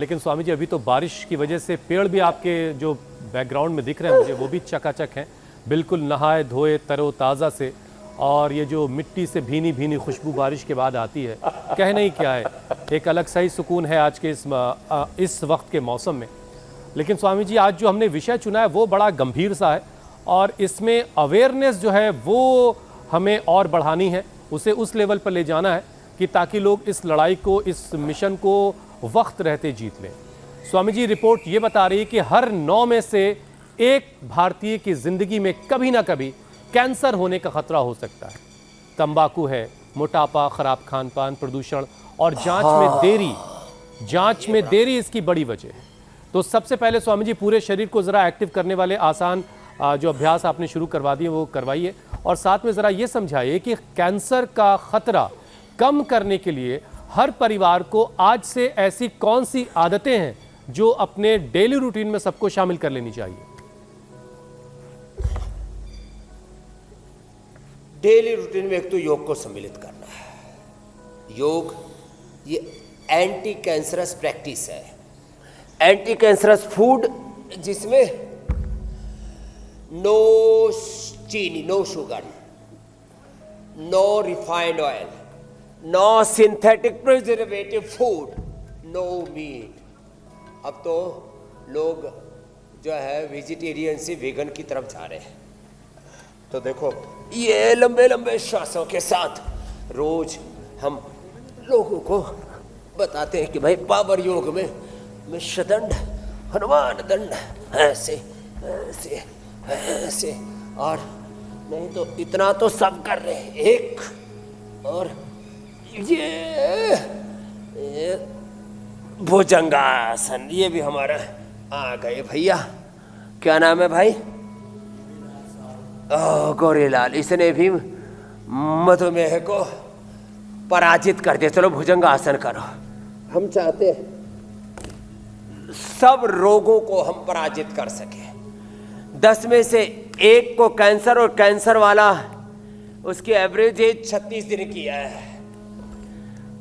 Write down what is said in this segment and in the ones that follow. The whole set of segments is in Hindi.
लेकिन स्वामी जी अभी तो बारिश की वजह से पेड़ भी आपके जो बैकग्राउंड में दिख रहे हैं मुझे वो भी चकाचक हैं, बिल्कुल नहाए धोए तरोताज़ा से। और ये जो मिट्टी से भीनी भीनी खुशबू बारिश के बाद आती है, कहना ही क्या है, एक अलग सा ही सुकून है आज के इस वक्त के मौसम में। लेकिन स्वामी जी आज जो हमने विषय चुना है वो बड़ा गंभीर सा है और इसमें अवेयरनेस जो है वो हमें और बढ़ानी है, उसे उस लेवल पर ले जाना है कि ताकि लोग इस लड़ाई को, इस मिशन को वक्त रहते जीत लें। स्वामी जी रिपोर्ट ये बता रही है कि हर 9 में से एक भारतीय की ज़िंदगी में कभी ना कभी कैंसर होने का खतरा हो सकता है। तंबाकू है, मोटापा, खराब खान पान, प्रदूषण और जांच में देरी इसकी बड़ी वजह है। तो सबसे पहले स्वामी जी पूरे शरीर को ज़रा एक्टिव करने वाले आसान जो अभ्यास आपने शुरू करवा दिए वो करवाइए और साथ में ज़रा ये समझाइए कि कैंसर का खतरा कम करने के लिए हर परिवार को आज से ऐसी कौन सी आदतें हैं जो अपने डेली रूटीन में सबको शामिल कर लेनी चाहिए। डेली रूटीन में एक तो योग को सम्मिलित करना है। योग ये एंटी कैंसरस प्रैक्टिस है, एंटी कैंसरस फूड जिसमें नो चीनी, no sugar, no refined oil, no synthetic preservative food, no meat. अब तो लोग जो है वेजिटेरियन से वेगन की तरफ जा रहे हैं। तो देखो ये लंबे लंबे श्वासों के साथ रोज हम लोगों को बताते हैं कि भाई पावर योग में शतदंड, हनुमान दंड, ऐसे ऐसे ऐसे, और नहीं तो इतना तो सब कर रहे हैं। एक और ये भुजंगासन, ये भी हमारा आ गए भैया। क्या नाम है भाई? गौरीलाल, इसने भी मधुमेह को पराजित कर दिया। चलो भुजंगासन करो। हम चाहते हैं सब रोगों को हम पराजित कर सके। 10 में से 1 को कैंसर, और कैंसर वाला उसकी एवरेज एज 36 दिन की है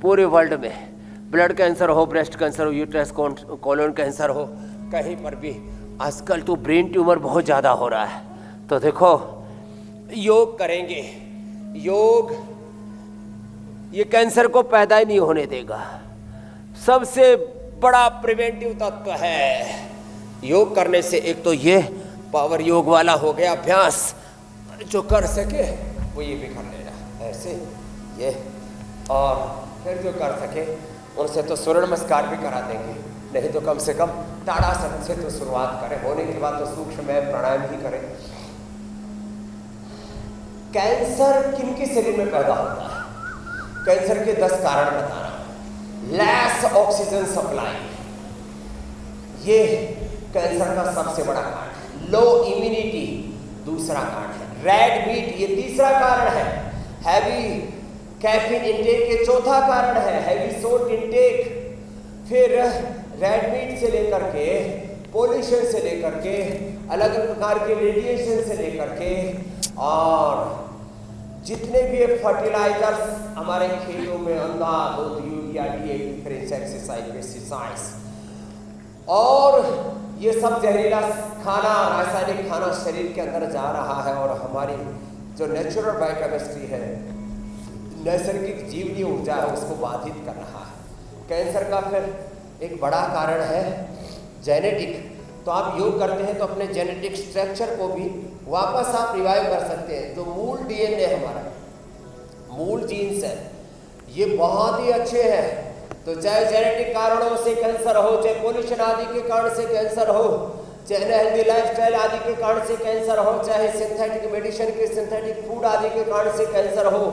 पूरे वर्ल्ड में। ब्लड कैंसर हो, ब्रेस्ट कैंसर हो, यूट्रस कोलन कैंसर हो, कहीं पर भी आजकल तो ब्रेन ट्यूमर बहुत ज़्यादा हो रहा है। तो देखो योग करेंगे, योग ये कैंसर को पैदा ही नहीं होने देगा। सबसे बड़ा प्रिवेंटिव तत्व है। योग करने से एक तो ये पावर योग वाला हो गया अभ्यास, जो कर सके वो ये भी कर लेना ऐसे ये, और फिर जो कर सके उनसे तो सूर्य नमस्कार भी करा देंगे, नहीं तो कम से कम ताड़ासन से तो शुरुआत करें, होने के बाद तो सूक्ष्म प्राणायाम ही करें। कैंसर किनके शरीर में पैदा होता है? कैंसर के 10 कारण बता रहा हूं। लेस ऑक्सीजन सप्लाई, ये कैंसर का सबसे बड़ा कारण है। लो इम्यूनिटी दूसरा कारण है। रेड मीट ये तीसरा कारण है। हैवी कैफीन इंटेक ये चौथा कारण है। हैवी सोल्ट इंटेक, फिर रेड मीट से लेकर के, पोल्यूशन से लेकर के, अलग प्रकार के रेडिएशन से लेकर के, और जितने भी फर्टिलाइजर्स हमारे खेतों में अंधाधुंध यूरिया, डीएपी, फिर इंसेक्टिसाइड, पेस्टिसाइड्स, और ये सब जहरीला खाना, रासायनिक खाना शरीर के अंदर जा रहा है और हमारी जो नेचुरल बायोकेमिस्ट्री है, नैसर्गिक जीवनी ऊर्जा है, उसको बाधित कर रहा है। कैंसर का फिर एक बड़ा कारण है जेनेटिक। तो आप योग करते हैं तो अपने जेनेटिक स्ट्रक्चर को भी वापस आप रिवाइव कर सकते हैं। जो मूल डीएनए हमारा, मूल जीन्स है, ये बहुत ही अच्छे हैं। तो चाहे जेनेटिक कारणों से कैंसर हो, चाहे पोल्यूशन आदि के कारण से कैंसर हो, चाहे अनहेल्दी लाइफस्टाइल आदि के कारण से कैंसर हो, चाहे सिंथेटिक मेडिसिन के, सिंथेटिक फूड आदि के कारण से कैंसर हो,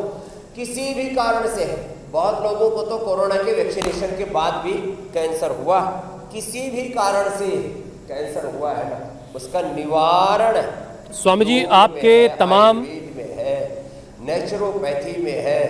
किसी भी कारण से। बहुत लोगों को तो कोरोना के वैक्सीनेशन के बाद भी कैंसर हुआ। किसी भी कारण से कैंसर हुआ है ना, उसका निवारण स्वामी जी आपके तमाम में है, नेचुरोपैथी में है,